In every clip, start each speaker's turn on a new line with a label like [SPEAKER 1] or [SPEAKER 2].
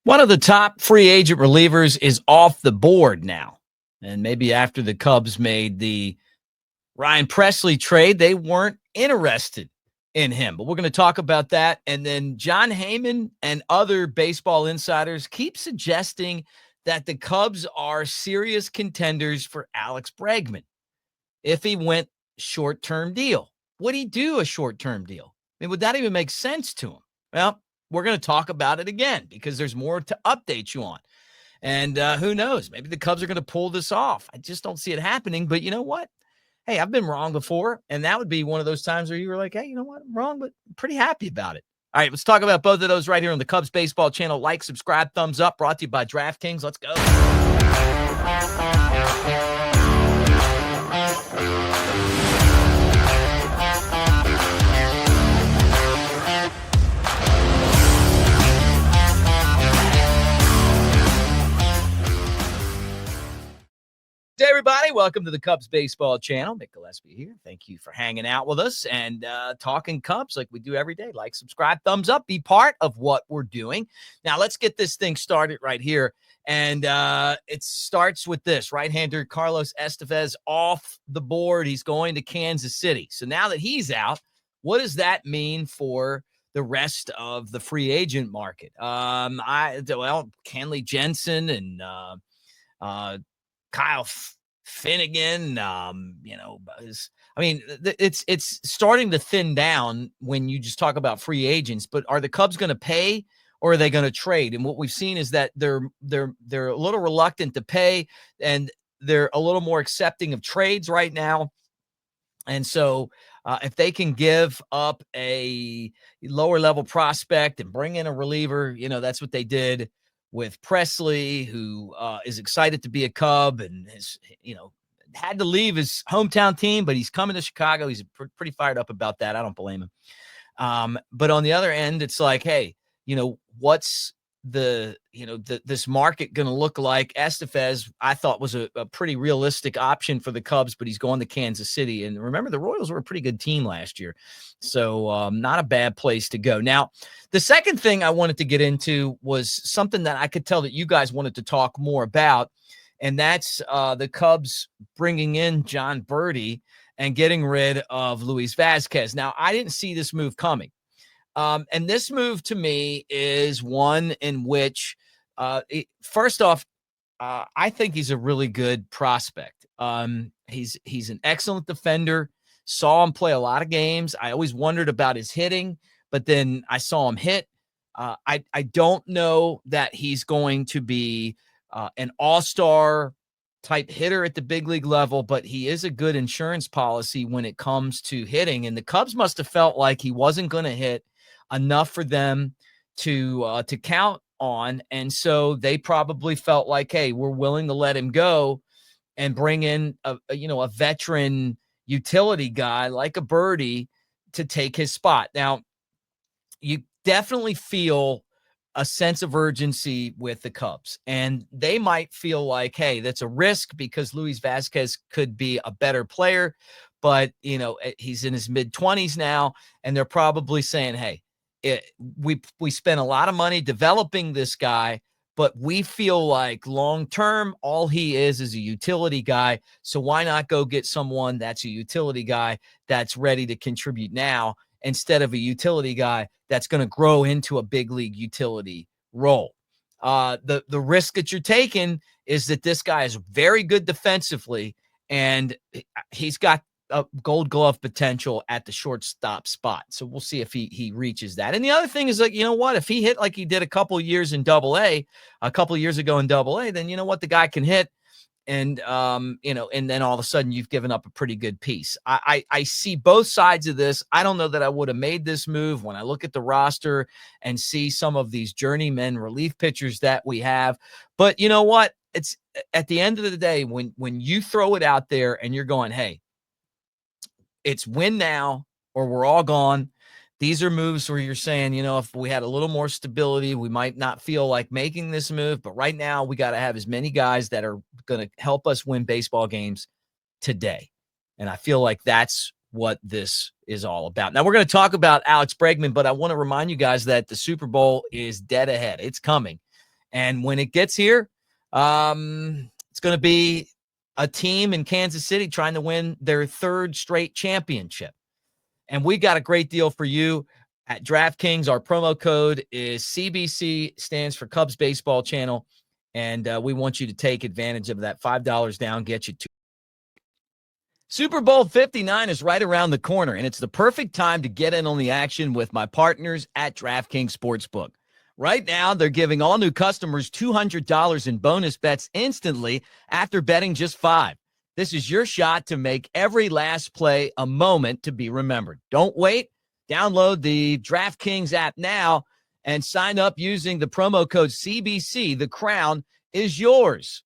[SPEAKER 1] One of the top free agent relievers is off the board now. And maybe after the Cubs made the Ryan Presley trade, they weren't interested in him. But we're going to talk about that. And then John Heyman and other baseball insiders keep suggesting that the Cubs are serious contenders for Alex Bregman if he went short-term deal. Would he do a short-term deal? I mean, would that even make sense to him? Well, we're going to talk about it again because there's more to update you on. And who knows? Maybe the Cubs are going to pull this off. I just don't see it happening. But you know what? Hey, I've been wrong before. And that would be one of those times where you were like, hey, you know what? I'm wrong, but I'm pretty happy about it. All right, let's talk about both of those right here on the Cubs Baseball channel. Like, subscribe, thumbs up. Brought to you by DraftKings. Let's go. Hey, everybody. Welcome to the Cubs Baseball channel. Mick here. Thank you for hanging out with us and talking Cubs like we do every day. Like, subscribe, thumbs up, be part of what we're doing. Now, let's get this thing started right here. And it starts with this. Right-hander Carlos Estevez off the board. He's going to Kansas City. So now that he's out, what does that mean for the rest of the free agent market? Kenley Jensen and Kyle Finnegan, it's starting to thin down when you just talk about free agents, but are the Cubs going to pay or are they going to trade? And what we've seen is that they're a little reluctant to pay and they're a little more accepting of trades right now. And so if they can give up a lower level prospect and bring in a reliever, that's what they did with Presley, who is excited to be a Cub and has, had to leave his hometown team, but he's coming to Chicago. He's pretty fired up about that. I don't blame him. But on the other end, it's like, hey, what's this market going to look like? Estevez, I thought, was a pretty realistic option for the Cubs, but he's going to Kansas City. And remember, the Royals were a pretty good team last year. So not a bad place to go. Now, the second thing I wanted to get into was something that I could tell that you guys wanted to talk more about. And that's the Cubs bringing in John Birdie and getting rid of Luis Vazquez. Now, I didn't see this move coming. And this move to me is one in which, first off, I think he's a really good prospect. He's an excellent defender. Saw him play a lot of games. I always wondered about his hitting, but then I saw him hit. I don't know that he's going to be an all-star type hitter at the big league level, but he is a good insurance policy when it comes to hitting. And the Cubs must have felt like he wasn't going to hit enough for them to count on. And so they probably felt like, hey, we're willing to let him go and bring in a veteran utility guy like a Birdie to take his spot. Now, you definitely feel a sense of urgency with the Cubs, and they might feel like, hey, that's a risk because Luis Vazquez could be a better player, but he's in his mid-20s now, and they're probably saying, hey, we spent a lot of money developing this guy, but we feel like long-term, all he is a utility guy. So why not go get someone that's a utility guy that's ready to contribute now instead of a utility guy that's going to grow into a big league utility role? The risk that you're taking is that this guy is very good defensively, and he's got a Gold Glove potential at the shortstop spot. So we'll see if he reaches that. And the other thing is, like, if he hit like he did a couple years ago in Double A, then the guy can hit. And, and then all of a sudden you've given up a pretty good piece. I see both sides of this. I don't know that I would have made this move when I look at the roster and see some of these journeyman relief pitchers that we have. But you know what? It's at the end of the day, when you throw it out there and you're going, hey, it's win now or we're all gone. These are moves where you're saying, if we had a little more stability, we might not feel like making this move. But right now, we got to have as many guys that are going to help us win baseball games today. And I feel like that's what this is all about. Now, we're going to talk about Alex Bregman, but I want to remind you guys that the Super Bowl is dead ahead. It's coming. And when it gets here, it's going to be a team in Kansas City trying to win their third straight championship. And we got a great deal for you at DraftKings. Our promo code is CBC, stands for Cubs Baseball Channel. And we want you to take advantage of that. $5 down, get you to Super Bowl 59 is right around the corner, and it's the perfect time to get in on the action with my partners at DraftKings Sportsbook. Right now, they're giving all new customers $200 in bonus bets instantly after betting just $5. This is your shot to make every last play a moment to be remembered. Don't wait. Download the DraftKings app now and sign up using the promo code CBC. The crown is yours.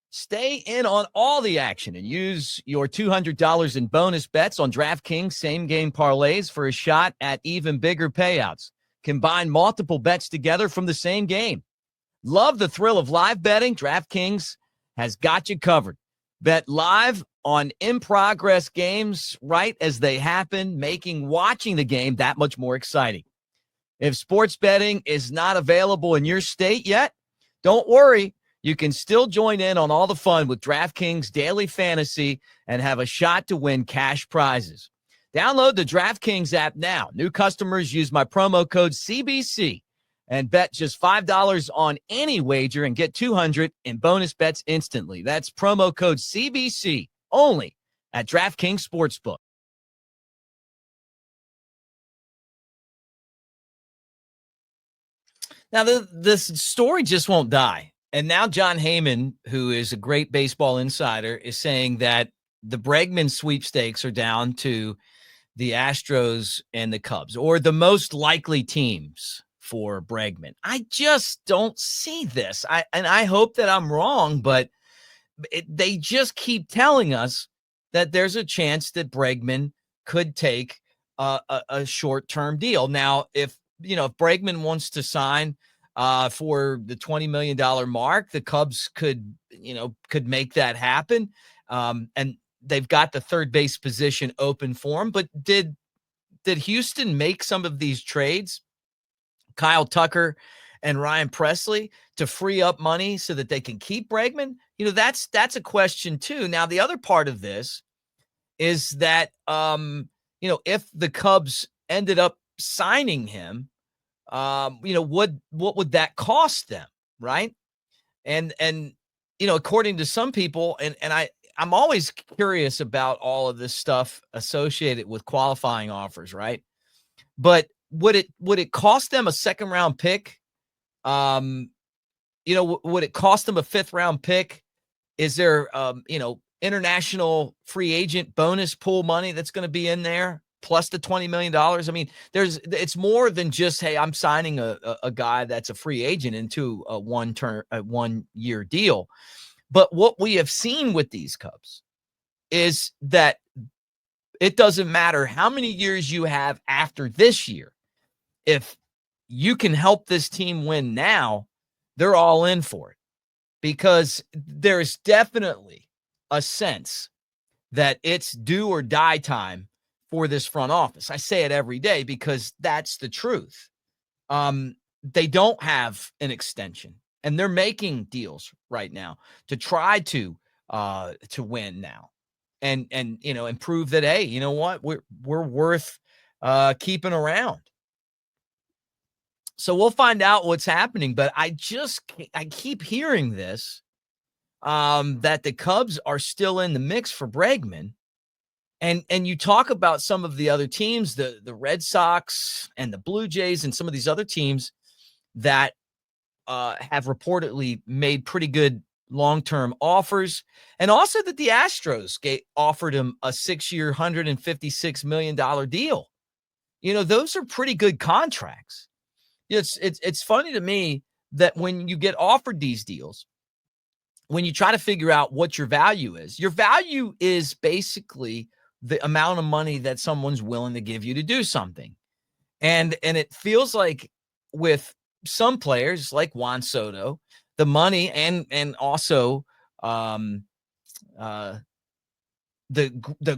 [SPEAKER 1] Stay in on all the action and use your $200 in bonus bets on DraftKings same-game parlays for a shot at even bigger payouts. Combine multiple bets together from the same game. Love the thrill of live betting? DraftKings has got you covered. Bet live on in-progress games right as they happen, making watching the game that much more exciting. If sports betting is not available in your state yet, don't worry. You can still join in on all the fun with DraftKings Daily Fantasy and have a shot to win cash prizes. Download the DraftKings app now. New customers use my promo code CBC and bet just $5 on any wager and get $200 in bonus bets instantly. That's promo code CBC only at DraftKings Sportsbook. Now, this story just won't die. And now John Heyman, who is a great baseball insider, is saying that the Bregman sweepstakes are down to the Astros and the Cubs, or the most likely teams for Bregman. I just don't see this. I hope that I'm wrong, but they just keep telling us that there's a chance that Bregman could take a short-term deal. Now, if Bregman wants to sign for the $20 million mark, the Cubs could make that happen. And they've got the third base position open for him. But did Houston make some of these trades, Kyle Tucker and Ryan Presley, to free up money so that they can keep Bregman? That's a question too. Now, the other part of this is that, if the Cubs ended up signing him, what would that cost them, right? And according to some people, and I'm always curious about all of this stuff associated with qualifying offers, right? But would it cost them a second round pick? Would it cost them a fifth round pick? Is there international free agent bonus pool money that's going to be in there, plus the $20 million? I mean, it's more than just, hey, I'm signing a guy that's a free agent into a 1 year deal. But what we have seen with these Cubs is that it doesn't matter how many years you have after this year. If you can help this team win now, they're all in for it, because there's definitely a sense that it's do or die time for this front office. I say it every day because that's the truth. They don't have an extension, and they're making deals right now to try to win now, and and prove that, hey, you know what, we're worth keeping around. So we'll find out what's happening, but I keep hearing this, that the Cubs are still in the mix for Bregman. And you talk about some of the other teams, the Red Sox and the Blue Jays and some of these other teams that have reportedly made pretty good long-term offers, and also that the Astros offered him a 6-year, $156 million deal. Those are pretty good contracts. It's funny to me that when you get offered these deals, when you try to figure out what your value is basically the amount of money that someone's willing to give you to do something. And it feels like with some players like Juan Soto, the money and also the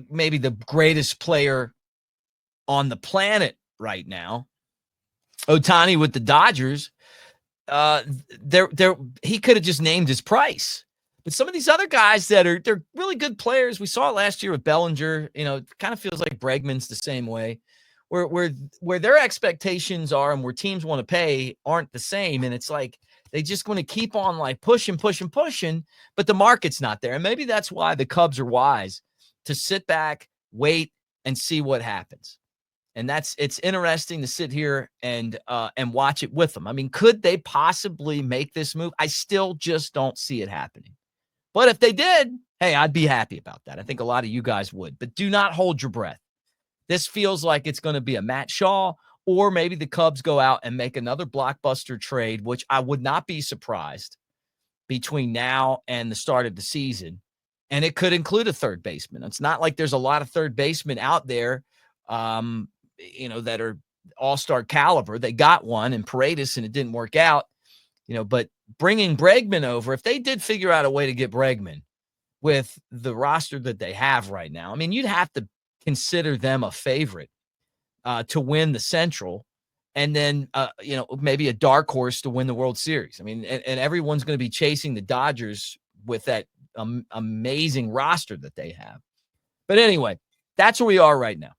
[SPEAKER 1] maybe the greatest player on the planet right now, Ohtani with the Dodgers, he could have just named his price. But some of these other guys they're really good players. We saw it last year with Bellinger. It kind of feels like Bregman's the same way, where their expectations are and where teams want to pay aren't the same. And it's like they just want to keep on like pushing, but the market's not there. And maybe that's why the Cubs are wise to sit back, wait, and see what happens. And it's interesting to sit here and watch it with them. I mean, could they possibly make this move? I still just don't see it happening. But if they did, hey, I'd be happy about that. I think a lot of you guys would. But do not hold your breath. This feels like it's going to be a Matt Shaw, or maybe the Cubs go out and make another blockbuster trade, which I would not be surprised between now and the start of the season. And it could include a third baseman. It's not like there's a lot of third basemen out there, that are all-star caliber. They got one in Paredes and it didn't work out, but bringing Bregman over, if they did figure out a way to get Bregman with the roster that they have right now, I mean, you'd have to consider them a favorite to win the Central, and then, maybe a dark horse to win the World Series. I mean, and everyone's going to be chasing the Dodgers with that amazing roster that they have. But anyway, that's where we are right now.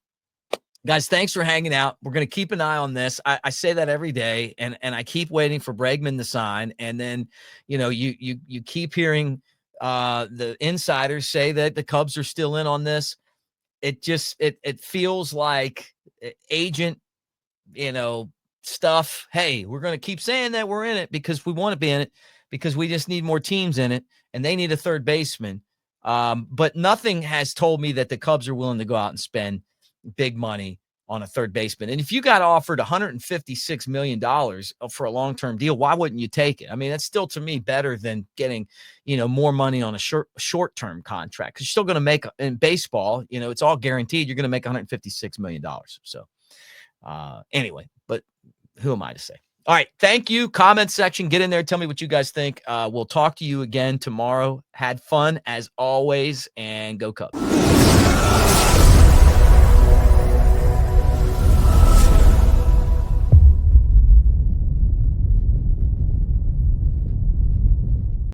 [SPEAKER 1] Guys, thanks for hanging out. We're going to keep an eye on this. I say that every day, and I keep waiting for Bregman to sign. And then, you keep hearing the insiders say that the Cubs are still in on this. It just it feels like agent, stuff. Hey, we're going to keep saying that we're in it because we want to be in it, because we just need more teams in it, and they need a third baseman. But nothing has told me that the Cubs are willing to go out and spend big money on a third baseman. And if you got offered $156 million for a long-term deal, why wouldn't you take it? I mean, that's still, to me, better than getting, more money on a short-term contract. Because you're still going to make, in baseball, it's all guaranteed. You're going to make $156 million. So anyway, but who am I to say? All right. Thank you. Comment section. Get in there. Tell me what you guys think. We'll talk to you again tomorrow. Had fun as always, and go Cubs.